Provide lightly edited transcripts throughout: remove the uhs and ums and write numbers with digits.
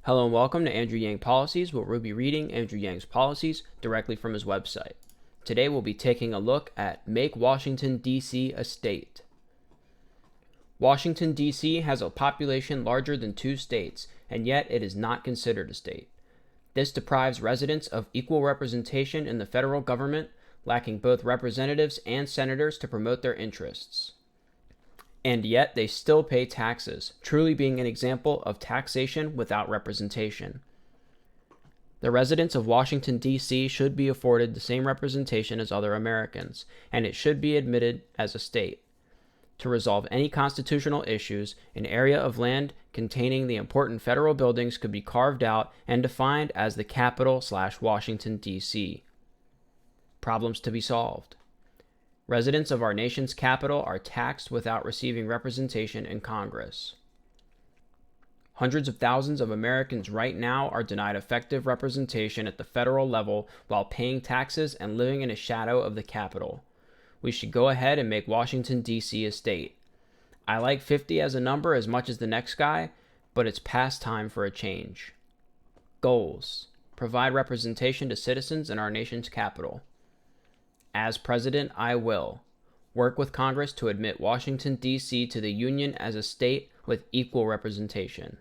Hello and welcome to Andrew Yang Policies, where we'll be reading Andrew Yang's policies directly from his website. Today we'll be taking a look at Make Washington, D.C. a State. Washington, D.C. has a population larger than 2 states, and yet it is not considered a state. This deprives residents of equal representation in the federal government, lacking both representatives and senators to promote their interests. And yet they still pay taxes, truly being an example of taxation without representation. The residents of Washington, D.C. should be afforded the same representation as other Americans, and it should be admitted as a state. To resolve any constitutional issues, an area of land containing the important federal buildings could be carved out and defined as the Capitol/Washington, D.C. Problems to be solved. Residents of our nation's capital are taxed without receiving representation in Congress. Hundreds of thousands of Americans right now are denied effective representation at the federal level while paying taxes and living in a shadow of the Capitol. We should go ahead and make Washington, D.C. a state. I like 50 as a number as much as the next guy, but it's past time for a change. Goals: provide representation to citizens in our nation's capital. As president, I will work with Congress to admit Washington, D.C. to the Union as a state with equal representation.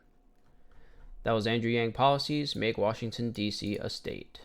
That was Andrew Yang Policies, Make Washington, D.C. a State.